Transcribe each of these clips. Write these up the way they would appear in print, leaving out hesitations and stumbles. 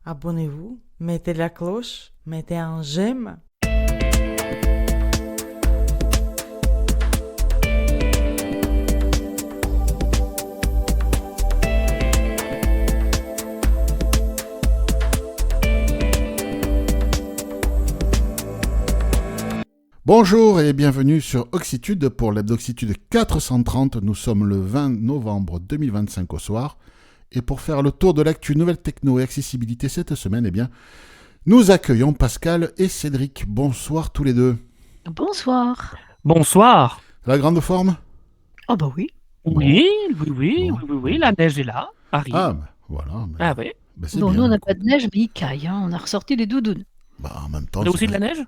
abonnez-vous, mettez la cloche, mettez un j'aime. Bonjour et bienvenue sur Oxitude pour l'Hebdoxitude 430. Nous sommes le 20 novembre 2025 au soir. Et pour faire le tour de l'actu nouvelle techno et accessibilité cette semaine, nous accueillons Pascal et Cédric. Bonsoir tous les deux. Bonsoir. Bonsoir. La grande forme ? Ah bah oui. Oui, Bon. la neige est là, arrive. Ah, bah, voilà. Ah oui. C'est Bon, bien. nous on n'a pas de neige, mais il caille. On a ressorti les doudounes. En même temps. On a aussi de la neige ?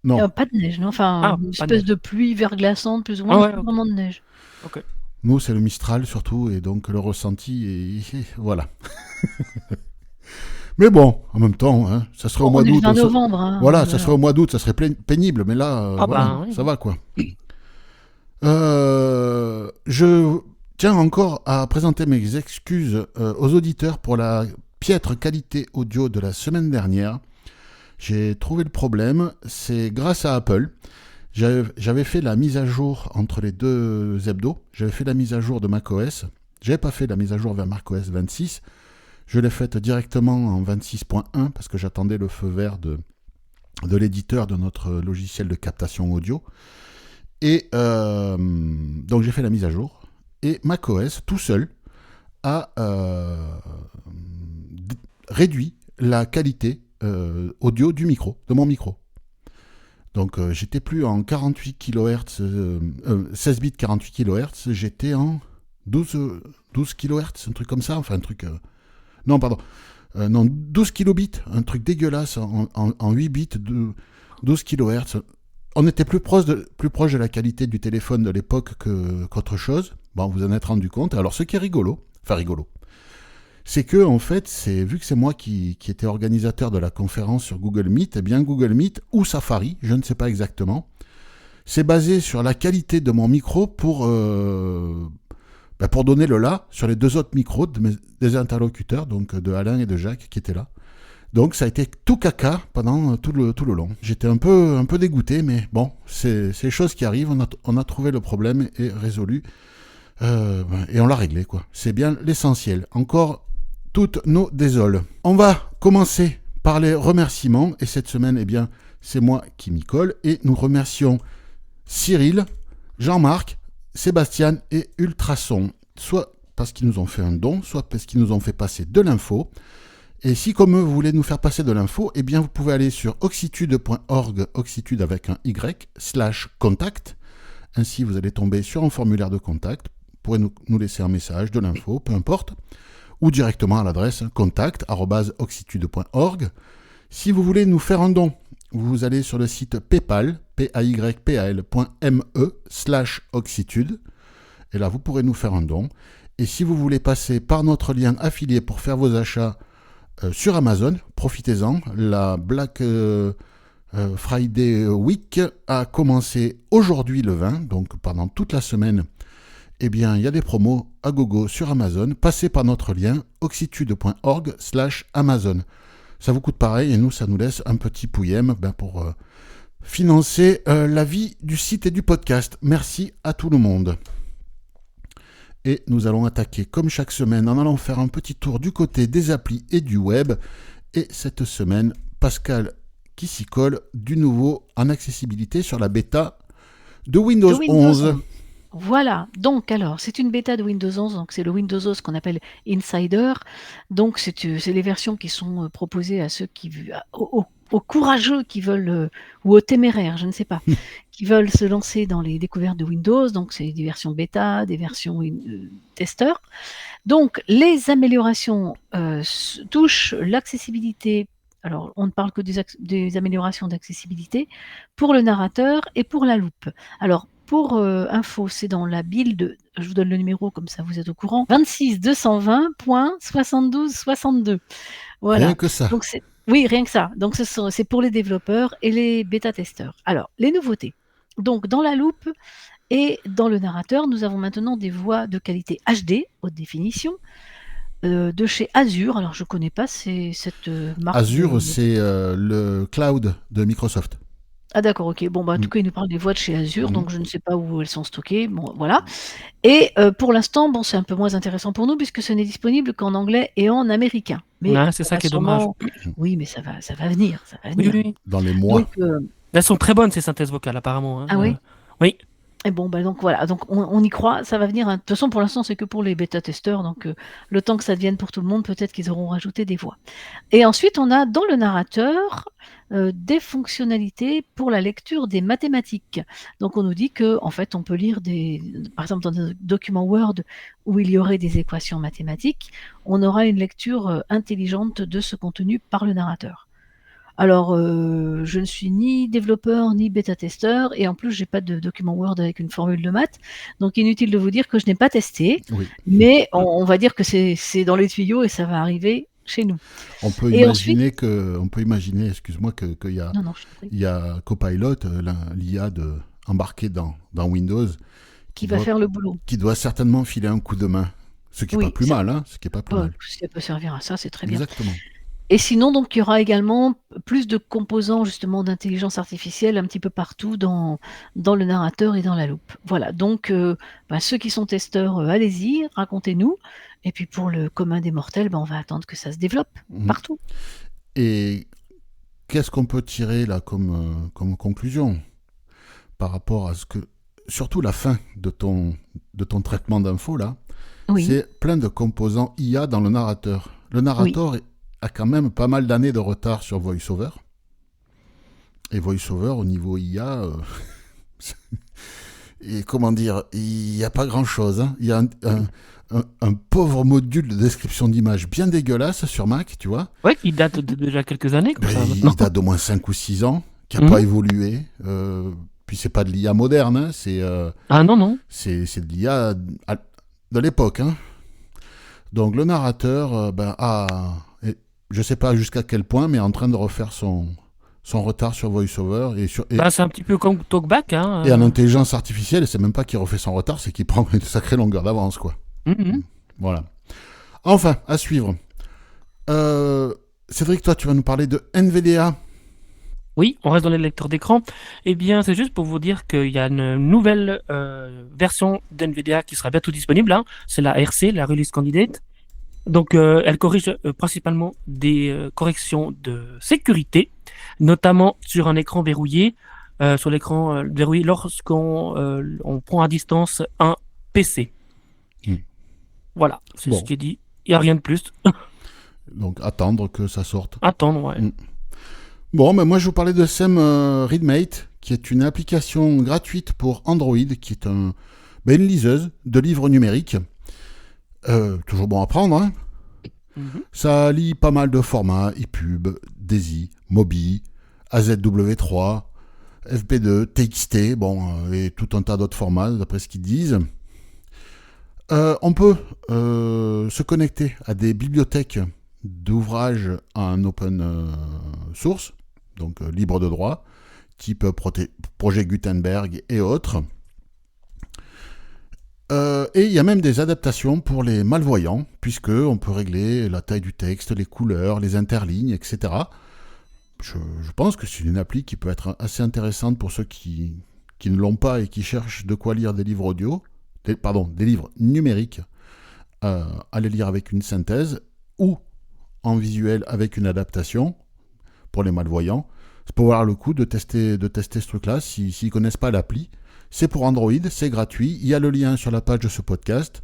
Non. Pas de neige, non. Enfin, une pas de espèce neige. de pluie verglaçante, plus ou moins, mais pas vraiment de neige. Ok. Nous, c'est le Mistral surtout, et donc le ressenti, voilà. Mais bon, en même temps, hein, ça serait au mois On est d'août. le 20 novembre. Hein, Voilà, ça serait au mois d'août, ça serait pénible, mais là, oui. Ça va quoi. Je tiens encore à présenter mes excuses aux auditeurs pour la piètre qualité audio de la semaine dernière. J'ai trouvé le problème, c'est grâce à Apple. J'avais fait la mise à jour entre les deux hebdos. J'avais fait la mise à jour de macOS. J'avais pas fait la mise à jour vers macOS 26. Je l'ai faite directement en 26.1 parce que j'attendais le feu vert de l'éditeur de notre logiciel de captation audio. Et donc j'ai fait la mise à jour. Et macOS, tout seul, a réduit la qualité audio du micro, de mon micro. Donc j'étais plus en 48 kHz, 16 bits 48 kHz, j'étais en 12 kHz, un truc comme ça, enfin un truc... non, pardon. 12 kilobits, un truc dégueulasse en 8 bits, de 12 kHz. On était plus proche de la qualité du téléphone de l'époque qu'autre chose. Bon, vous en êtes rendu compte. Alors ce qui est rigolo, c'est que, en fait, vu que c'est moi qui étais organisateur de la conférence sur Google Meet, Google Meet ou Safari, je ne sais pas exactement, c'est basé sur la qualité de mon micro pour donner le là sur les deux autres micros des interlocuteurs, donc de Alain et de Jacques qui étaient là. Donc ça a été tout caca pendant tout le long. J'étais un peu dégoûté, mais bon, c'est les choses qui arrivent, on a trouvé le problème et résolu, et on l'a réglé, quoi. C'est bien l'essentiel. Encore toutes nos désoles. On va commencer par les remerciements, et cette semaine, c'est moi qui m'y colle, et nous remercions Cyril, Jean-Marc, Sébastien et Ultrason, soit parce qu'ils nous ont fait un don, soit parce qu'ils nous ont fait passer de l'info. Et si comme eux vous voulez nous faire passer de l'info, vous pouvez aller sur oxitude.org, oxitude avec un y, /contact. Ainsi vous allez tomber sur un formulaire de contact, vous pourrez nous laisser un message, de l'info, peu importe, ou directement à l'adresse contact@oxitude.org. Si vous voulez nous faire un don, vous allez sur le site PayPal, paypal.me/oxitude, et là vous pourrez nous faire un don. Et si vous voulez passer par notre lien affilié pour faire vos achats sur Amazon, profitez-en. La Black Friday Week a commencé aujourd'hui le 20, donc pendant toute la semaine, il y a des promos à gogo sur Amazon. Passez par notre lien oxitude.org/Amazon. Ça vous coûte pareil et nous, ça nous laisse un petit pouillème pour financer la vie du site et du podcast. Merci à tout le monde. Et nous allons attaquer, comme chaque semaine, en allant faire un petit tour du côté des applis et du web. Et cette semaine, Pascal qui s'y colle du nouveau en accessibilité sur la bêta de Windows 11. Voilà, donc alors, c'est une bêta de Windows 11, donc c'est le Windows 11 qu'on appelle Insider. Donc c'est les versions qui sont proposées à ceux aux courageux qui veulent, ou aux téméraires, je ne sais pas, qui veulent se lancer dans les découvertes de Windows. Donc c'est des versions bêta, des versions testeurs. Donc les améliorations touchent l'accessibilité. Alors on ne parle que des améliorations d'accessibilité pour le narrateur et pour la loupe. Alors pour info, c'est dans la build, je vous donne le numéro comme ça vous êtes au courant, 26220.7262. Voilà. Rien que ça. Donc oui, rien que ça. Donc c'est pour les développeurs et les bêta-testeurs. Alors, les nouveautés. Donc dans la loupe et dans le narrateur, nous avons maintenant des voix de qualité HD, haute définition, de chez Azure. Alors je connais pas cette marque Azure, de... c'est le cloud de Microsoft. Ah d'accord, ok. Bon, bah, en Mm. tout cas, il nous parle des voix de chez Azure, Mhm. donc je ne sais pas où elles sont stockées. Bon, voilà. Et pour l'instant, bon, c'est un peu moins intéressant pour nous puisque ce n'est disponible qu'en anglais et en américain. Mais Ouais, c'est ça ça va qui est dommage. sûrement... Oui, mais ça va venir, ça va Oui, venir. oui. Dans les Donc, mois. Elles sont très bonnes, ces synthèses vocales, apparemment, hein. ah oui? Oui. Et bon, bah donc voilà, donc on y croit, ça va venir, hein. De toute façon, pour l'instant, c'est que pour les bêta-testeurs, donc le temps que ça devienne pour tout le monde, peut-être qu'ils auront rajouté des voix. Et ensuite, on a dans le narrateur des fonctionnalités pour la lecture des mathématiques. Donc on nous dit que en fait, on peut lire par exemple dans un document Word où il y aurait des équations mathématiques, on aura une lecture intelligente de ce contenu par le narrateur. Alors, je ne suis ni développeur ni bêta-testeur et en plus, j'ai pas de document Word avec une formule de maths. Donc inutile de vous dire que je n'ai pas testé, Oui. mais on va dire que c'est dans les tuyaux et ça va arriver chez nous. On peut Et ensuite imaginer, excuse-moi, qu'il y a, non, je t'en prie. il y a Copilot, l'IA embarqué dans Windows, Qui va faire le boulot. qui doit certainement filer un coup de main. Ce qui n'est Oui, pas plus ça mal, hein, ce qui est pas plus mal. si ça peut servir à ça, c'est très bien. Exactement. Et sinon, donc, il y aura également plus de composants justement d'intelligence artificielle un petit peu partout dans le narrateur et dans la loupe. Voilà, donc ceux qui sont testeurs, allez-y, racontez-nous. Et puis pour le commun des mortels, on va attendre que ça se développe Mhm. partout. Et qu'est-ce qu'on peut tirer là comme conclusion par rapport à ce que... Surtout la fin de ton traitement d'infos là, Oui, c'est plein de composants IA dans le narrateur. Le narrateur a quand même pas mal d'années de retard sur VoiceOver. Et VoiceOver au niveau IA, et comment dire, il n'y a pas grand-chose, hein. Il y a un pauvre module de description d'image bien dégueulasse sur Mac, tu vois. Ouais, qui date de déjà quelques années, comme ça, Il maintenant. date d'au moins 5 ou 6 ans, qui n'a Mhm. pas évolué. Puis c'est pas de l'IA moderne, hein, Ah non, non. c'est de l'IA de l'époque, hein. Donc le narrateur, je sais pas jusqu'à quel point, mais est en train de refaire son retard sur VoiceOver Bah, c'est un petit peu comme Talkback, hein. et en intelligence artificielle, c'est même pas qu'il refait son retard, c'est qu'il prend une sacrée longueur d'avance, quoi. Mhm. Voilà. Enfin, à suivre. Cédric, toi, tu vas nous parler de NVDA. Oui, on reste dans les lecteurs d'écran. Eh bien, c'est juste pour vous dire qu'il y a une nouvelle version d'NVIDIA qui sera bientôt disponible, hein. C'est la RC, la Release Candidate. Donc, elle corrige principalement des corrections de sécurité, notamment sur un écran verrouillé, sur l'écran verrouillé lorsqu'on on prend à distance un PC. Hmm. Voilà, c'est Bon. ce qui est dit. Il n'y a rien de plus. Donc, attendre que ça sorte. Attendre, ouais. Hmm. Bon, mais moi, je vous parlais de SEM Readmate, qui est une application gratuite pour Android, qui est une liseuse de livres numériques. Toujours bon à prendre, hein. Mhm. Ça lit pas mal de formats, ePub, DAISY, Mobi, AZW3, FP2, TXT, et tout un tas d'autres formats, d'après ce qu'ils disent. On peut se connecter à des bibliothèques d'ouvrages en open source, donc libre de droit, type Projet Gutenberg et autres. Et il y a même des adaptations pour les malvoyants, puisque on peut régler la taille du texte, les couleurs, les interlignes, etc. Je pense que c'est une appli qui peut être assez intéressante pour ceux qui ne l'ont pas et qui cherchent de quoi lire des livres des livres numériques, à les lire avec une synthèse ou en visuel avec une adaptation pour les malvoyants. C'est pour avoir le coup de tester ce truc-là s'ils ne connaissent pas l'appli. C'est pour Android, c'est gratuit. Il y a le lien sur la page de ce podcast.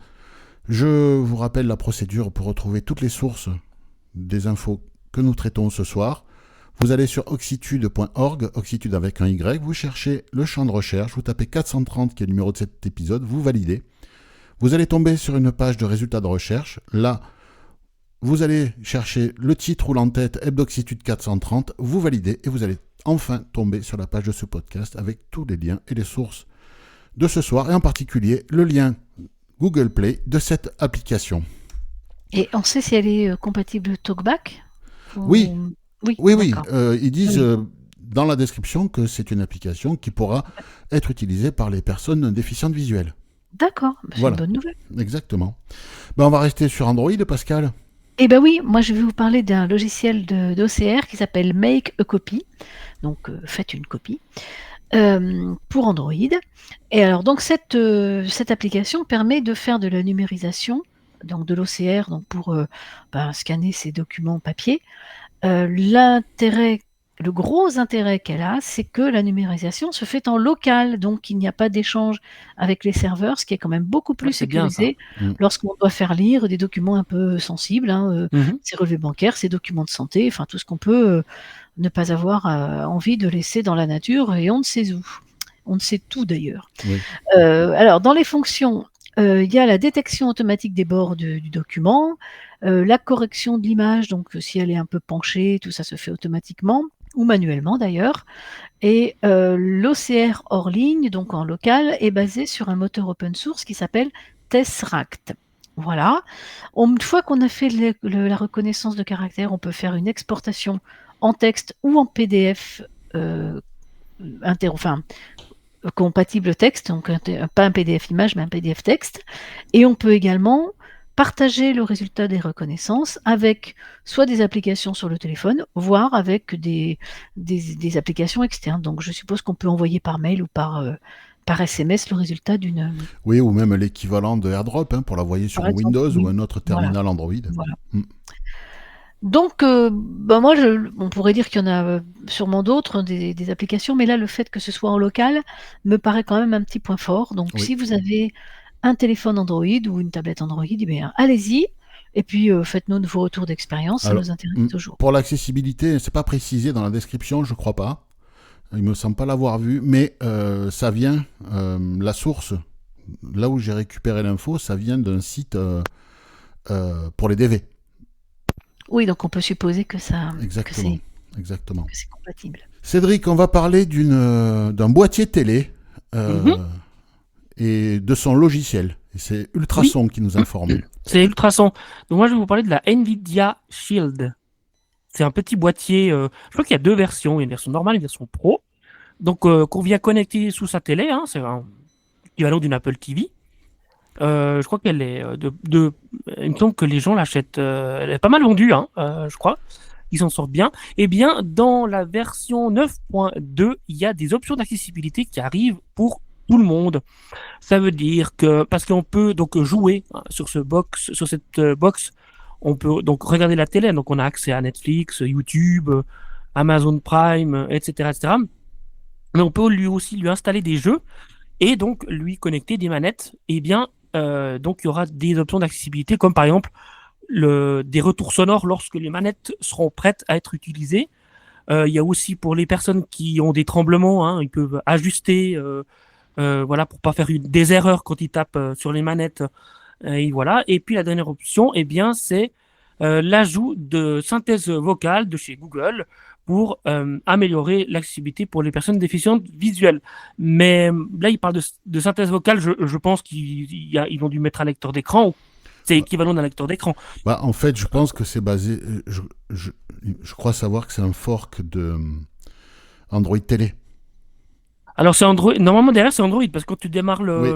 Je vous rappelle la procédure pour retrouver toutes les sources des infos que nous traitons ce soir. Vous allez sur oxitude.org, oxitude avec un Y, vous cherchez le champ de recherche, vous tapez 430 qui est le numéro de cet épisode, vous validez. Vous allez tomber sur une page de résultats de recherche. Là, vous allez chercher le titre ou l'entête Hebdoxitude 430, vous validez et vous allez enfin tomber sur la page de ce podcast avec tous les liens et les sources de ce soir, et en particulier le lien Google Play de cette application. Et on sait si elle est compatible Talkback ou... Oui. Oui. D'accord. Ils disent Ah oui. dans la description que c'est une application qui pourra être utilisée par les personnes déficientes visuelles. D'accord, bah, c'est Voilà. une bonne nouvelle. Exactement. Ben, on va rester sur Android, Pascal. Eh ben oui, moi je vais vous parler d'un logiciel d'OCR qui s'appelle Make a Copy. Donc faites une copie. Pour Android. Et alors donc cette application permet de faire de la numérisation, donc de l'OCR, donc pour scanner ces documents papier. Le gros intérêt qu'elle a, c'est que la numérisation se fait en local, donc il n'y a pas d'échange avec les serveurs, ce qui est quand même beaucoup plus c'est bien ça. sécurisé Mm. lorsqu'on doit faire lire des documents un peu sensibles, Mhm. ces relevés bancaires, ces documents de santé, enfin tout ce qu'on peut ne pas avoir envie de laisser dans la nature et on ne sait où. On ne sait tout d'ailleurs. Oui. Alors, dans les fonctions, il y a la détection automatique des bords du document, la correction de l'image, donc si elle est un peu penchée, tout ça se fait automatiquement, ou manuellement d'ailleurs. Et l'OCR hors ligne, donc en local, est basé sur un moteur open source qui s'appelle Tesseract. Voilà. Une fois qu'on a fait la reconnaissance de caractère, on peut faire une exportation en texte ou en PDF, compatible texte, donc pas un PDF image, mais un PDF texte. Et on peut également partager le résultat des reconnaissances avec soit des applications sur le téléphone, voire avec des applications externes. Donc je suppose qu'on peut envoyer par mail ou par SMS le résultat d'une... Oui, ou même l'équivalent de AirDrop pour l'envoyer sur Par exemple, Windows oui. ou un autre Voilà. terminal Android. Voilà. Mm. Donc, moi, on pourrait dire qu'il y en a sûrement d'autres, des applications, mais là, le fait que ce soit en local me paraît quand même un petit point fort. Donc, Oui. si vous avez un téléphone Android ou une tablette Android, eh bien, allez-y. Et puis, faites-nous de vos retours d'expérience, ça Alors, nous intéresse toujours. pour l'accessibilité, c'est pas précisé dans la description, je crois pas. Il me semble pas l'avoir vu, mais ça vient, la source, là où j'ai récupéré l'info, ça vient d'un site pour les DV. Oui, donc on peut supposer que Exactement. Exactement. c'est compatible. Cédric, on va parler d'un boîtier télé Mhm. et de son logiciel. Et c'est Ultrason qui nous informe. C'est Ultrason. Donc moi je vais vous parler de la Nvidia Shield. C'est un petit boîtier. Je crois qu'il y a deux versions. Il y a une version normale et une version pro. Donc qu'on vient connecter sous sa télé. C'est un équivalent d'une Apple TV. Je crois qu'elle est il me semble que les gens l'achètent. Elle est pas mal vendue, je crois. Ils s'en sortent bien. Eh bien, dans la version 9.2, il y a des options d'accessibilité qui arrivent pour tout le monde. Ça veut dire que parce qu'on peut donc jouer sur cette box, on peut donc regarder la télé. Donc on a accès à Netflix, YouTube, Amazon Prime, etc., etc. Mais on peut aussi lui installer des jeux et donc lui connecter des manettes. Eh bien, donc il y aura des options d'accessibilité comme par exemple des retours sonores lorsque les manettes seront prêtes à être utilisées. Il y a aussi pour les personnes qui ont des tremblements, ils peuvent ajuster, voilà, pour pas faire des erreurs quand ils tapent sur les manettes. Et voilà. Et puis la dernière option, eh bien, c'est l'ajout de synthèse vocale de chez Google pour améliorer l'accessibilité pour les personnes déficientes visuelles. Mais là, il parle de synthèse vocale. Je pense qu'ils ont dû mettre un lecteur d'écran. C'est équivalent d'un lecteur d'écran. Bah, en fait, je pense que c'est basé. Je crois savoir que c'est un fork de Android Télé. Alors, c'est Android. Normalement, derrière, c'est Android parce que quand tu démarres Oui.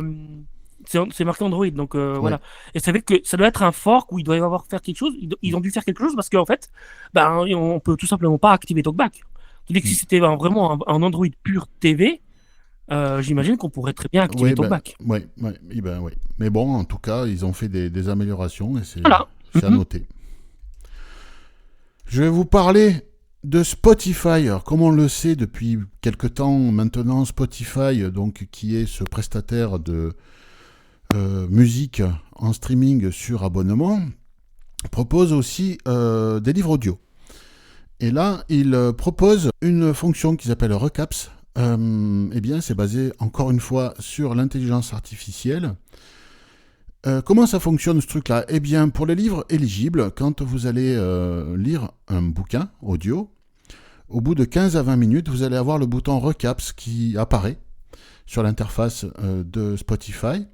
c'est marqué Android. Donc, Ouais. voilà. Et ça fait que ça doit être un fork où ils doivent avoir faire quelque chose. Ils ont dû faire quelque chose parce qu'en fait, on peut tout simplement pas activer TalkBack. Tandis que si c'était vraiment un Android pur TV, j'imagine qu'on pourrait très bien activer TalkBack. Ouais. Mais bon, en tout cas, ils ont fait des améliorations et c'est Voilà. à noter. Je vais vous parler de Spotify. Alors, comme on le sait depuis quelque temps maintenant, Spotify, donc, qui est ce prestataire de musique en streaming sur abonnement, propose aussi des livres audio. Et là, il propose une fonction qui s'appelle Recaps. Eh bien, c'est basé encore une fois sur l'intelligence artificielle. Comment ça fonctionne ce truc-là ? Eh bien, pour les livres éligibles, quand vous allez lire un bouquin audio, au bout de 15 à 20 minutes, vous allez avoir le bouton Recaps qui apparaît sur l'interface de Spotify.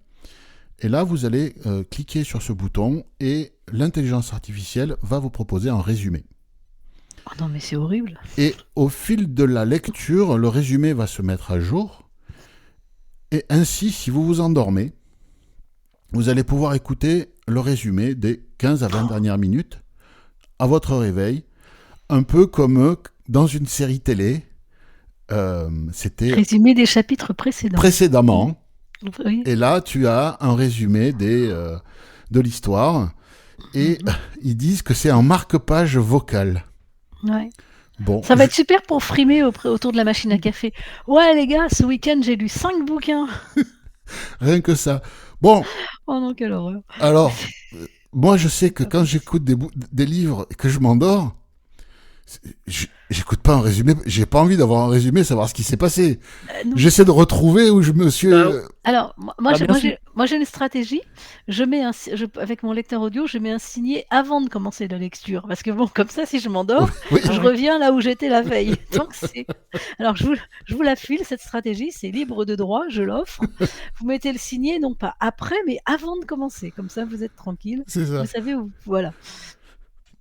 Et là, vous allez cliquer sur ce bouton et l'intelligence artificielle va vous proposer un résumé. Oh non, mais c'est horrible. Et au fil de la lecture, le résumé va se mettre à jour. Et ainsi, si vous vous endormez, vous allez pouvoir écouter le résumé des 15 à 20 dernières minutes à votre réveil, un peu comme dans une série télé. C'était Résumé des chapitres précédents. précédemment. Oui. Et là, tu as un résumé de l'histoire. Et ils disent que c'est un marque-page vocal. Ouais. Bon, Ça va être super pour frimer autour de la machine à café. Ouais, les gars, ce week-end, j'ai lu 5 bouquins. rien que ça. Bon, Oh non, quelle horreur. alors, moi, je sais que quand j'écoute des livres et que je m'endors, j'écoute pas un résumé. J'ai pas envie d'avoir un résumé, savoir ce qui s'est passé. Non. J'essaie de retrouver où je me suis. Alors, Ah, merci. moi, j'ai une stratégie. Avec mon lecteur audio, je mets un signet avant de commencer la lecture. Parce que bon, comme ça, si je m'endors, Oui. je reviens là où j'étais la veille. Donc, alors, je vous la file, cette stratégie. C'est libre de droit, je l'offre. Vous mettez le signet, non pas après, mais avant de commencer. Comme ça, vous êtes tranquille. C'est ça. Vous savez où. Voilà.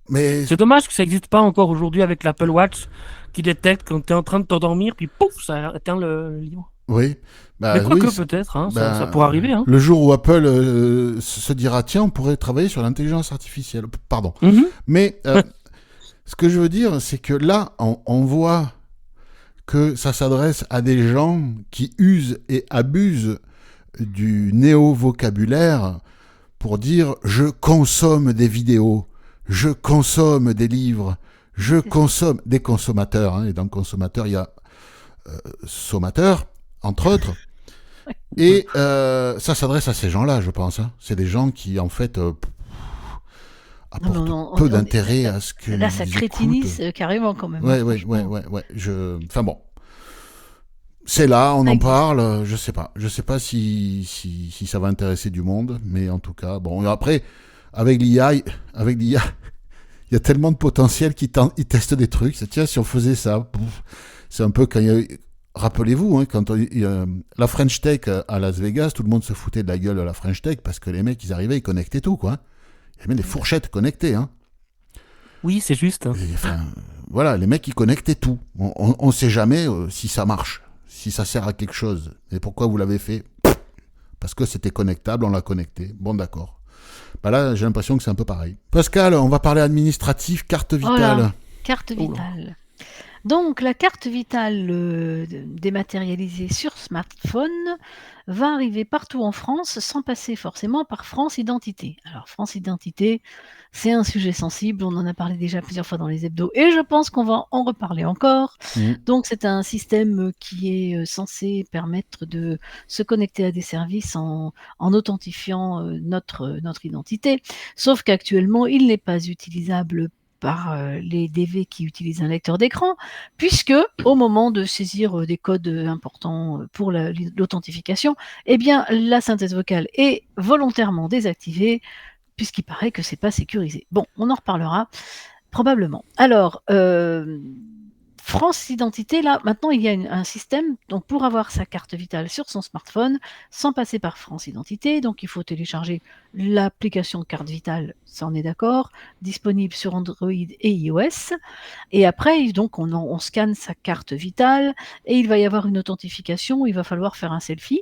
Mais C'est dommage que ça n'existe pas encore aujourd'hui avec l'Apple Watch qui détecte quand tu es en train de t'endormir, puis pouf, ça éteint le livre. oui. Bah, Mais quoique oui, peut-être, hein, bah, ça pourrait arriver. Hein. le jour où Apple se dira tiens, on pourrait travailler sur l'intelligence artificielle. Pardon. Mhm. Mais ce que je veux dire, c'est que là, on voit que ça s'adresse à des gens qui usent et abusent du néo-vocabulaire pour dire je consomme des vidéos, je consomme des livres, je consomme des consommateurs. Hein, et dans le consommateur, il y a sommateur, entre autres. Et ça s'adresse à ces gens-là, je pense. Hein. C'est des gens qui, en fait, apportent peu d'intérêt à ce que. Là, ça crétinise carrément quand même. Ouais. Enfin bon. C'est là, on en parle. Je sais pas si ça va intéresser du monde, mais en tout cas, bon. Après, avec l'IA, il y a tellement de potentiel qu'ils testent des trucs. Tiens, si on faisait ça, c'est un peu quand il y a. Rappelez-vous, hein, quand la French Tech à Las Vegas, tout le monde se foutait de la gueule de la French Tech parce que les mecs, ils arrivaient, ils connectaient tout, quoi. Il y avait même des fourchettes connectées, hein. Oui, c'est juste. Et, enfin, voilà, les mecs, ils connectaient tout. On sait jamais si ça marche, si ça sert à quelque chose. Et pourquoi vous l'avez fait? Parce que c'était connectable, on l'a connecté. Bon, d'accord. Bah là, j'ai l'impression que c'est un peu pareil. Pascal, on va parler administratif, carte vitale. Voilà, carte vitale. Donc, la carte vitale dématérialisée sur smartphone va arriver partout en France sans passer forcément par France Identité. Alors, France Identité, c'est un sujet sensible, on en a parlé déjà plusieurs fois dans les hebdos et je pense qu'on va en reparler encore. Donc, c'est un système qui est censé permettre de se connecter à des services en authentifiant notre identité, sauf qu'actuellement, il n'est pas utilisable par les DV qui utilisent un lecteur d'écran, puisque au moment de saisir des codes importants pour l'authentification, eh bien la synthèse vocale est volontairement désactivée, puisqu'il paraît que c'est pas sécurisé. Bon, on en reparlera probablement. Alors, France Identité, là, maintenant, il y a un système, donc pour avoir sa carte vitale sur son smartphone, sans passer par France Identité, donc il faut télécharger l'application carte vitale, ça on est d'accord, disponible sur Android et iOS, et après, donc, on scanne sa carte vitale, et il va y avoir une authentification, il va falloir faire un selfie.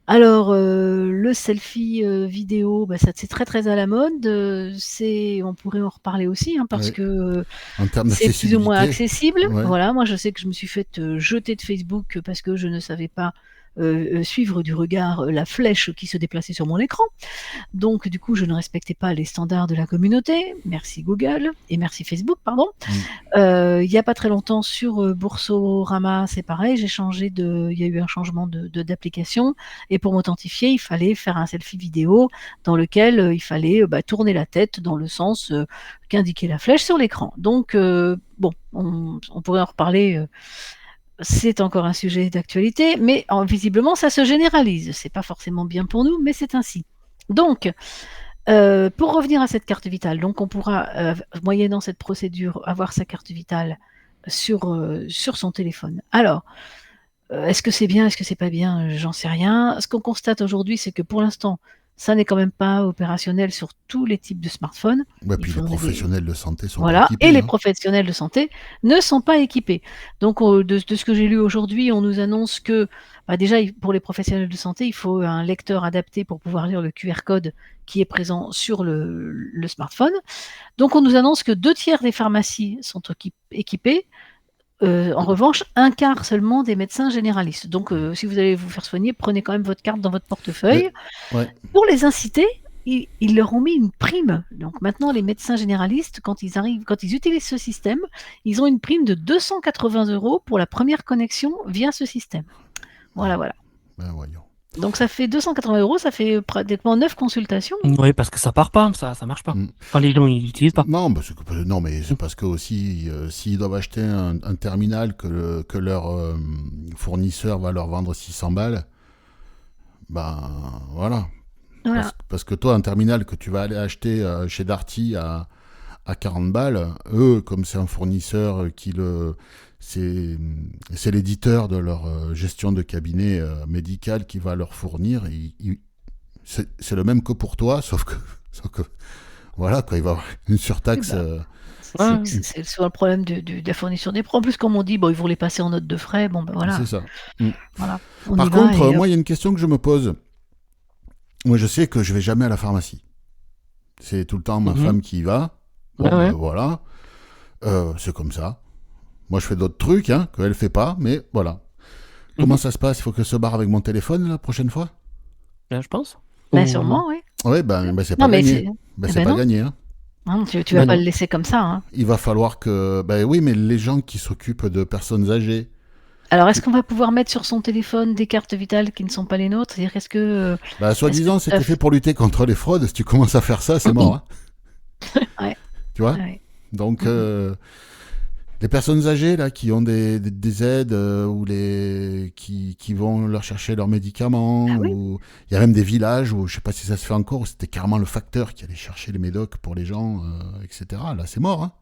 Alors, le selfie vidéo, bah, c'est très très à la mode. On pourrait en reparler aussi, hein, parce que en termes c'est plus ou moins accessible. Ouais. Voilà, moi je sais que je me suis fait jeter de Facebook parce que je ne savais pas suivre du regard la flèche qui se déplaçait sur mon écran. Donc, du coup, je ne respectais pas les standards de la communauté. Merci Google et merci Facebook, pardon. Il n'y a pas très longtemps sur Boursorama, c'est pareil, il y a eu un changement d'application et pour m'authentifier, il fallait faire un selfie vidéo dans lequel il fallait tourner la tête dans le sens qu'indiquait la flèche sur l'écran. Donc, bon, on pourrait en reparler. C'est encore un sujet d'actualité, mais visiblement, ça se généralise. C'est pas forcément bien pour nous, mais c'est ainsi. Donc, pour revenir à cette carte vitale, donc on pourra, moyennant cette procédure, avoir sa carte vitale sur son téléphone. Alors, est-ce que c'est bien, est-ce que c'est pas bien? J'en sais rien. Ce qu'on constate aujourd'hui, c'est que pour l'instant, Ça n'est quand même pas opérationnel sur tous les types de smartphones. Ouais, Il puis les faudrait des professionnels de santé sont pas voilà, équipés, et les hein. professionnels de santé ne sont pas équipés. Donc, de ce que j'ai lu aujourd'hui, on nous annonce que, bah, déjà, pour les professionnels de santé, il faut un lecteur adapté pour pouvoir lire le QR code qui est présent sur le smartphone. Donc, on nous annonce que 2/3 des pharmacies sont équipées. En revanche, 1/4 seulement des médecins généralistes. Donc, si vous allez vous faire soigner, prenez quand même votre carte dans votre portefeuille. Ouais. Pour les inciter, ils leur ont mis une prime. Donc maintenant, les médecins généralistes, quand ils utilisent ce système, ils ont une prime de 280 € pour la première connexion via ce système. Voilà. Ben voyons. Donc ça fait 280 €, ça fait pratiquement 9 consultations. Oui, parce que ça part pas, ça marche pas. Mm. Enfin, les gens, ils l'utilisent pas. Non, non, mais c'est parce que aussi, s'ils doivent acheter un terminal que leur fournisseur va leur vendre 600 balles, ben voilà. Voilà. Parce que toi, un terminal que tu vas aller acheter chez Darty à 40 balles, eux, comme c'est un fournisseur c'est l'éditeur de leur gestion de cabinet médical qui va leur fournir. C'est le même que pour toi, sauf que voilà, quoi, il va y avoir une surtaxe. Oui, c'est souvent le problème de la fourniture des pros. En plus, comme on dit, bon, ils vont les passer en note de frais. Bon, ben voilà. C'est ça. Voilà. On Par y va contre, et, moi, il y a une question que je me pose. Moi, je sais que je vais jamais à la pharmacie. C'est tout le temps ma femme qui y va. Bon, Ouais. voilà. C'est comme ça. Moi, je fais d'autres trucs qu'elle fait pas, mais voilà. Comment ça se passe? Il faut que je se barre avec mon téléphone la prochaine fois? Là, je pense. ben, Ou- sûrement, oui. Oui, ben c'est Non, pas mais gagné. eh C'est ben pas non. gagné. Hein. Hein, tu vas Ben pas non. le laisser comme ça. Hein. Il va falloir que... Ben oui, mais les gens qui s'occupent de personnes âgées... Alors, est-ce qu'on va pouvoir mettre sur son téléphone des cartes vitales qui ne sont pas les nôtres? C'est-à-dire, est-ce que... soi-disant, c'était fait pour lutter contre les fraudes. Si tu commences à faire ça, c'est mort. Hein. Ouais. Tu vois? Ouais. Donc, les personnes âgées là, qui ont des aides ou qui vont leur chercher leurs médicaments, Ah oui. ou il y a même des villages où, je sais pas si ça se fait encore, où c'était carrément le facteur qui allait chercher les médocs pour les gens, etc. Là, c'est mort. Hein.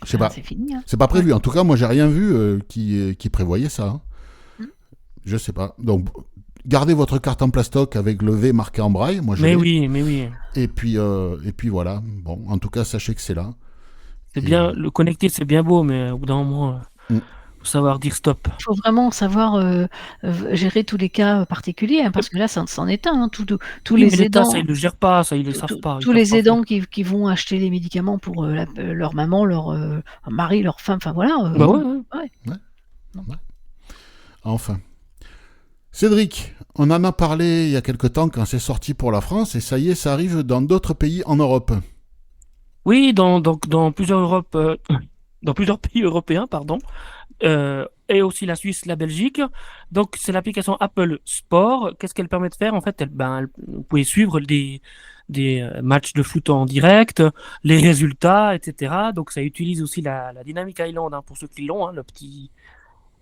Je sais pas. C'est fini. Hein. C'est pas prévu. En tout cas, moi, j'ai rien vu qui prévoyait ça. Hein. Mm. Je sais pas. Donc, gardez votre carte en plastoc avec le V marqué en braille. Moi, je Mais l'ai. oui. Et puis voilà. Bon, en tout cas, sachez que c'est là. C'est Et- bien, le connecté, c'est bien beau, mais au bout d'un moment, faut savoir dire stop. Il faut vraiment savoir gérer tous les cas particuliers, hein, parce que là, ça c'en est un. Hein, tous Oui, mais les l'État, aidants, ça, ils le gèrent pas, ça, ils le savent pas. Ils tous savent les pas aidants qui vont acheter les médicaments pour leur maman, leur mari, leur femme, enfin voilà. faire. Bah ouais. Enfin. Cédric, on en a parlé il y a quelque temps quand c'est sorti pour la France, et ça y est, ça arrive dans d'autres pays en Europe. Oui, dans plusieurs dans plusieurs pays européens, pardon, et aussi la Suisse, la Belgique. Donc, c'est l'application Apple Sport. Qu'est-ce qu'elle permet de faire? En fait, vous pouvez suivre des matchs de foot en direct, les résultats, etc. Donc, ça utilise aussi la Dynamic Island, pour ceux qui l'ont,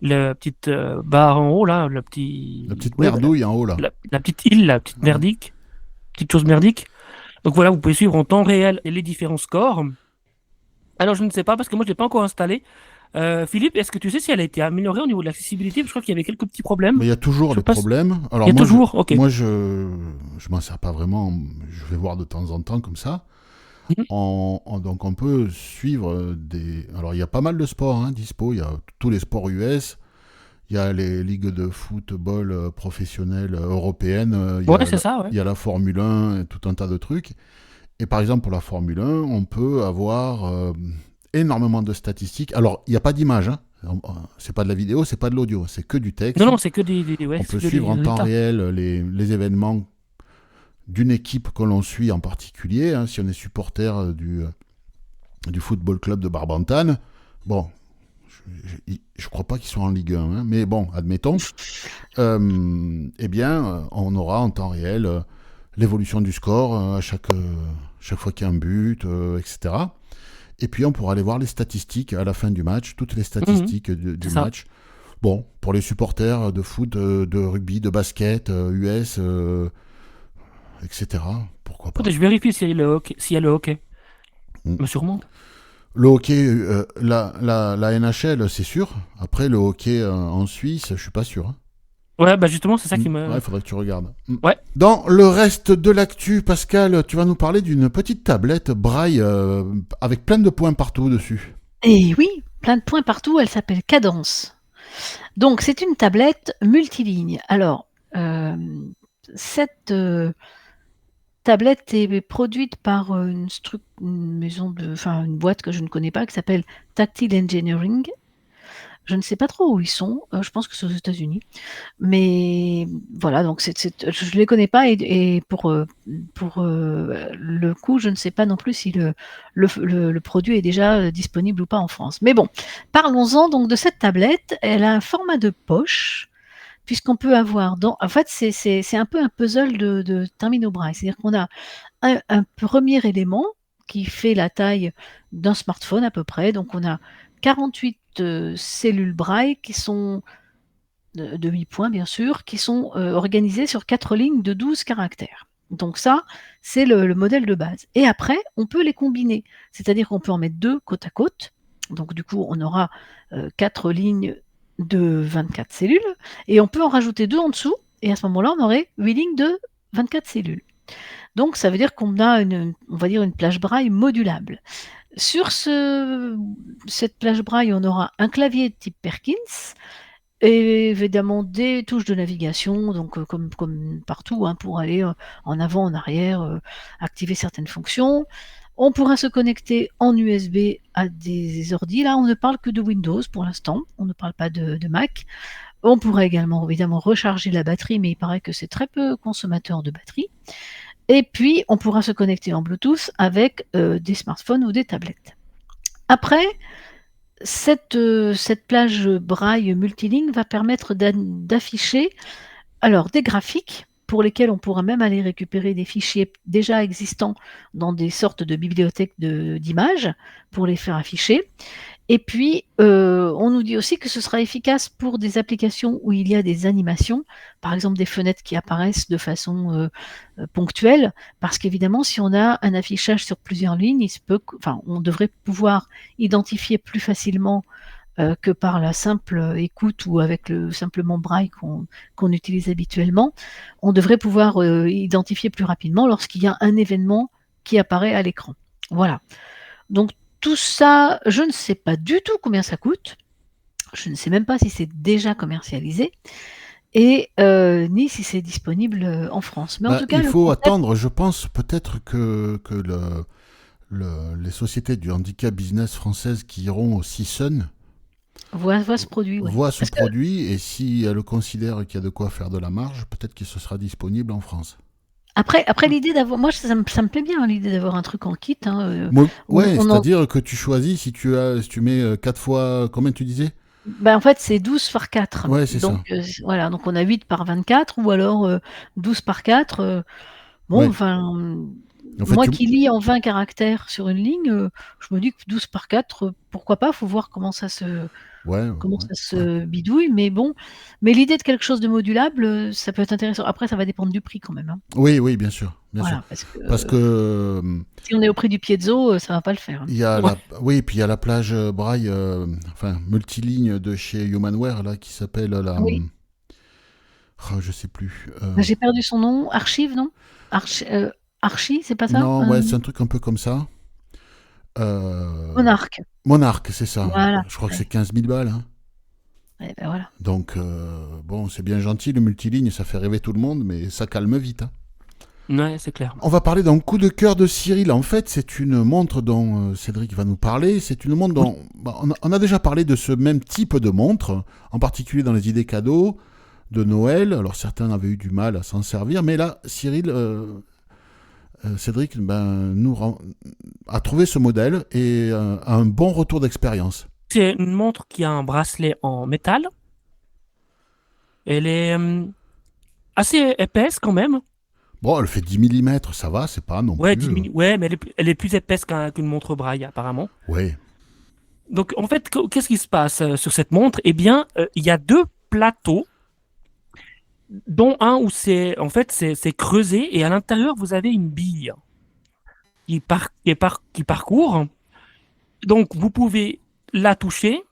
la petite barre en haut, là, La petite ouais, merdouille en haut, là. la petite île, la petite merdique, petite chose merdique. Donc voilà, vous pouvez suivre en temps réel les différents scores. Alors je ne sais pas parce que moi je l'ai pas encore installé. Philippe, est-ce que tu sais si elle a été améliorée au niveau de l'accessibilité? Je crois qu'il y avait quelques petits problèmes. Mais il y a toujours Je des passe- problèmes. Alors Il y a moi, toujours, ok. Moi, je m'en sers pas vraiment. Je vais voir de temps en temps comme ça. Mhm. Donc on peut suivre Alors il y a pas mal de sports dispo. Il y a tous les sports US. Il y a les ligues de football professionnelles européennes. Ouais, c'est ça, ouais. Il y a la Formule 1 et tout un tas de trucs. Et par exemple, pour la Formule 1, on peut avoir énormément de statistiques. Alors, il n'y a pas d'image. C'est pas de la vidéo, c'est pas de l'audio. C'est que du texte. Non, c'est que ouais, On c'est peut que suivre des en temps résultats. réel les événements d'une équipe que l'on suit en particulier. Si on est supporter du football club de Barbantane, bon, je crois pas qu'ils soient en Ligue 1, mais bon, admettons. Eh bien, on aura en temps réel l'évolution du score à chaque fois qu'il y a un but, etc. Et puis on pourra aller voir les statistiques à la fin du match, toutes les statistiques du C'est ça. match. Bon, pour les supporters de foot, de rugby, de basket, US, etc. Pourquoi pas. Attendez, je vérifie s'il y a le hockey. S'il y a le hockey. Mm. Mais sûrement. Le hockey, la NHL, c'est sûr. Après, le hockey en Suisse, je suis pas sûr. Ouais, bah justement, c'est ça qui me. Ouais, faudrait que tu regardes. Ouais. Dans le reste de l'actu, Pascal, tu vas nous parler d'une petite tablette braille avec plein de points partout dessus. Et oui, plein de points partout, elle s'appelle Cadence. Donc c'est une tablette multiligne. Alors, cette tablette est produite par une boîte que je ne connais pas, qui s'appelle Tactile Engineering. Je ne sais pas trop où ils sont, je pense que c'est aux États-Unis. Mais voilà, donc je ne les connais pas et pour le coup, je ne sais pas non plus si le produit est déjà disponible ou pas en France. Mais bon, parlons-en donc de cette tablette. Elle a un format de poche, puisqu'on peut avoir en fait, c'est un peu un puzzle de terminaux braille. C'est-à-dire qu'on a un premier élément qui fait la taille d'un smartphone à peu près. Donc on a 48 cellules braille qui sont de 8 points bien sûr, qui sont organisées sur 4 lignes de 12 caractères. Donc ça, c'est le modèle de base. Et après, on peut les combiner. C'est-à-dire qu'on peut en mettre 2 côte à côte. Donc du coup, on aura 4 lignes de 24 cellules. Et on peut en rajouter 2 en dessous. Et à ce moment-là, on aurait 8 lignes de 24 cellules. Donc ça veut dire qu'on a on va dire une plage braille modulable. Sur cette plage braille, on aura un clavier de type Perkins et évidemment des touches de navigation, donc comme partout, hein, pour aller en avant, en arrière, activer certaines fonctions. On pourra se connecter en USB à des ordis. Là, on ne parle que de Windows pour l'instant, on ne parle pas de Mac. On pourrait également évidemment recharger la batterie, mais il paraît que c'est très peu consommateur de batterie. Et puis, on pourra se connecter en Bluetooth avec des smartphones ou des tablettes. Après, cette plage braille multiligne va permettre d'afficher des graphiques pour lesquels on pourra même aller récupérer des fichiers déjà existants dans des sortes de bibliothèques d'images pour les faire afficher. Et puis, on nous dit aussi que ce sera efficace pour des applications où il y a des animations, par exemple des fenêtres qui apparaissent de façon ponctuelle, parce qu'évidemment, si on a un affichage sur plusieurs lignes, on devrait pouvoir identifier plus facilement que par la simple écoute ou avec le simplement braille qu'on utilise habituellement. On devrait pouvoir identifier plus rapidement lorsqu'il y a un événement qui apparaît à l'écran. Voilà. Donc, tout ça, je ne sais pas du tout combien ça coûte. Je ne sais même pas si c'est déjà commercialisé et ni si c'est disponible en France. Mais en tout cas, il faut attendre, je pense, peut-être que les sociétés du handicap business françaises qui iront au CISUN voient ce produit. Ouais. Voient ce produit et si elles considèrent qu'il y a de quoi faire de la marge, peut-être qu'il se sera disponible en France. Après l'idée d'avoir, moi ça me plaît bien l'idée d'avoir un truc en kit. Hein, c'est-à-dire que tu choisis si tu mets 4 fois, combien tu disais ? En fait c'est 12 par 4. Ouais, c'est donc, ça. Voilà, donc on a 8 par 24 ou alors 12 par 4. Ouais. Moi qui lis en 20 caractères sur une ligne, je me dis que 12 par 4, pourquoi pas, faut voir comment ça se bidouille, mais bon. Mais l'idée de quelque chose de modulable, ça peut être intéressant. Après, ça va dépendre du prix quand même. Hein. Oui, bien sûr. Parce que si on est au prix du piezo, ça va pas le faire. Il y a puis il y a la plage braille, multiligne de chez Humanware là qui s'appelle la. Oui. Je sais plus. J'ai perdu son nom. Archive, non Archie, c'est pas ça ? Non, ouais, c'est un truc un peu comme ça. Monarque, c'est ça. Voilà. Je crois que c'est 15 000 balles. Hein. Et ben voilà. Donc, c'est bien gentil, le multiligne, ça fait rêver tout le monde, mais ça calme vite. Hein. Ouais, c'est clair. On va parler d'un coup de cœur de Cyril. En fait, c'est une montre dont Cédric va nous parler. C'est une montre dont on a déjà parlé de ce même type de montre, en particulier dans les idées cadeaux de Noël. Alors, certains avaient eu du mal à s'en servir, mais là, Cédric a trouvé ce modèle et a un bon retour d'expérience. C'est une montre qui a un bracelet en métal. Elle est assez épaisse quand même. Bon, elle fait 10 mm, ça va, c'est pas non plus... 10 mm, ouais, mais elle est plus épaisse qu'une montre braille apparemment. Oui. Donc en fait, qu'est-ce qui se passe sur cette montre ? Eh bien, il y a 2 plateaux, dont un où c'est creusé et à l'intérieur vous avez une bille qui parcourt. Donc vous pouvez la toucher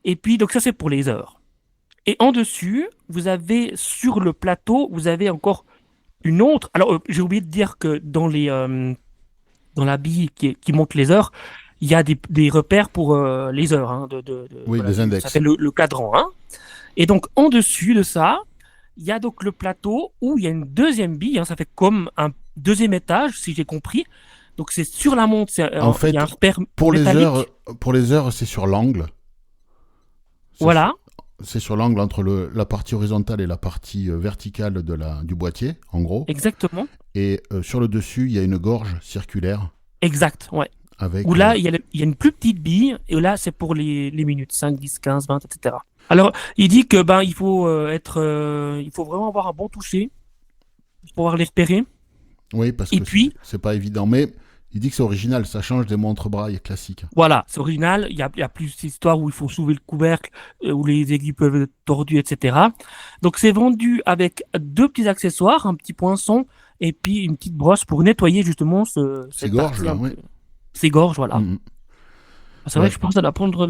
et puis donc ça c'est pour les heures. Et en dessus, vous avez sur le plateau, vous avez encore une autre. Alors, j'ai oublié de dire que dans la bille qui montre les heures, il y a des repères pour les heures. Hein, Oui, voilà, les index. ça fait le cadran. Hein. Et donc, en dessus de ça, il y a donc le plateau où il y a une deuxième bille. Hein, ça fait comme un deuxième étage, si j'ai compris. Donc, c'est sur la montre. En fait, il y a un repère Pour métallique. les heures, c'est sur l'angle. Voilà. C'est sur l'angle entre la partie horizontale et la partie verticale du boîtier, en gros. Exactement. Et sur le dessus, il y a une gorge circulaire Exact, ouais. avec. Où là, il y a une plus petite bille, et là, c'est pour les minutes, 5, 10, 15, 20, etc. Alors, il dit que il faut il faut vraiment avoir un bon toucher pour pouvoir les repérer. Oui, parce Et que puis, c'est pas évident. Mais il dit que c'est original, ça change des montres braille classiques. voilà, c'est original. Il y a plus d'histoires où il faut soulever le couvercle, où les aiguilles peuvent être tordues, etc. Donc, c'est vendu avec 2 petits accessoires, un petit poinçon, et puis une petite brosse pour nettoyer justement Ces cette gorges, partie là, un peu- ouais. Ces gorges, voilà. Mhm. C'est vrai Ouais. que je pense que ça doit prendre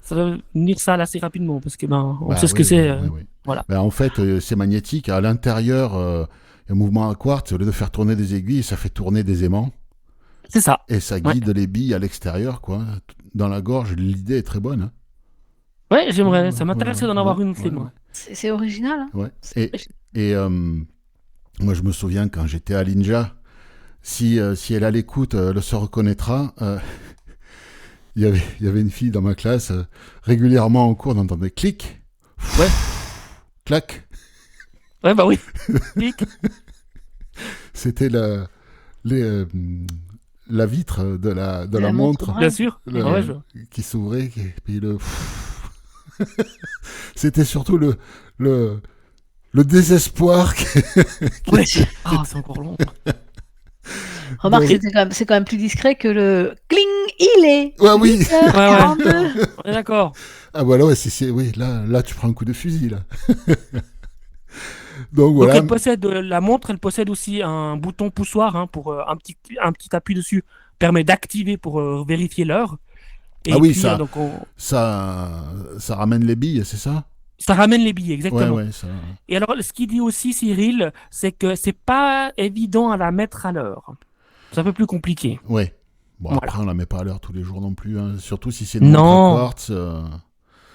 ça doit venir ça assez rapidement parce que on Bah sait ce oui, que c'est. oui, oui. Voilà. Ben, en fait, c'est magnétique. À l'intérieur, il y a un mouvement à quartz. Au lieu de faire tourner des aiguilles, ça fait tourner des aimants. C'est ça. Et ça Ouais. guide les billes à l'extérieur, quoi. Dans la gorge, l'idée est très bonne. Hein. Ouais, j'aimerais. Ouais, Ça m'intéressait ouais, d'en avoir ouais, une clé, ouais, moi. C'est original. Hein. ouais. C'est Et moi, je me souviens quand j'étais à l'INJA, si elle a l'écoute, elle se reconnaîtra. Il y avait une fille dans ma classe, régulièrement en cours, on entendait clic, Ouais. clac. Ouais, bah oui. Clic. C'était la vitre de la La montre montre braille. Bien sûr. Le- Ouais, qui s'ouvrait, puis c'était surtout le désespoir. Ouais. Ah, c'est encore long. Remarque, Donc- c'est quand même plus discret que le cling, il est Ouais, oui. 8h42. On est d'accord. Ah voilà, ouais, oui, là tu prends un coup de fusil là. Donc Donc voilà. la montre, elle possède aussi un bouton poussoir hein, pour un petit appui dessus permet d'activer pour vérifier l'heure. Et Ah oui, puis, ça- donc ça ramène les billes, c'est ça? ça ramène les billets, Ouais, exactement. ouais, ça. Et alors, ce qu'il dit aussi, Cyril, c'est que c'est pas évident à la mettre à l'heure. C'est un peu plus compliqué. Ouais. Bon, Voilà. après, on la met pas à l'heure tous les jours non plus, hein. Surtout si c'est une montre Non. à quartz.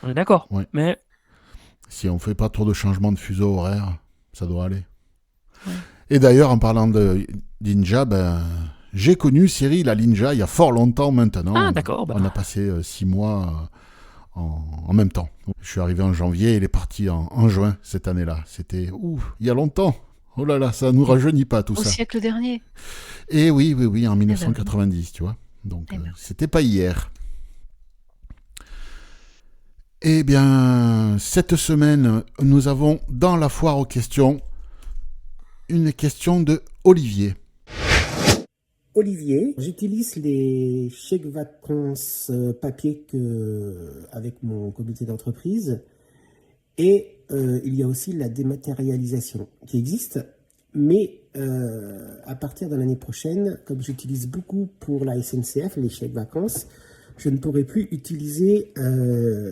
On est d'accord. Ouais. Mais Si on fait pas trop de changements de fuseau horaire, ça doit aller. Ouais. Et d'ailleurs, en parlant de Ninja, j'ai connu Cyril à l'Inja il y a fort longtemps maintenant. Ah, d'accord. On a passé 6 mois en même temps. Je suis arrivé en janvier et il est parti en juin cette année-là. C'était il y a longtemps. Oh là là, ça nous rajeunit pas tout Au ça. siècle dernier. Et oui, en 1990, tu vois. Donc, Eh ben. c'était pas hier. Eh bien, cette semaine, nous avons dans la foire aux questions une question de Olivier. Olivier, j'utilise les chèques vacances papier avec mon comité d'entreprise et il y a aussi la dématérialisation qui existe, mais à partir de l'année prochaine, comme j'utilise beaucoup pour la SNCF, les chèques vacances, je ne pourrai plus utiliser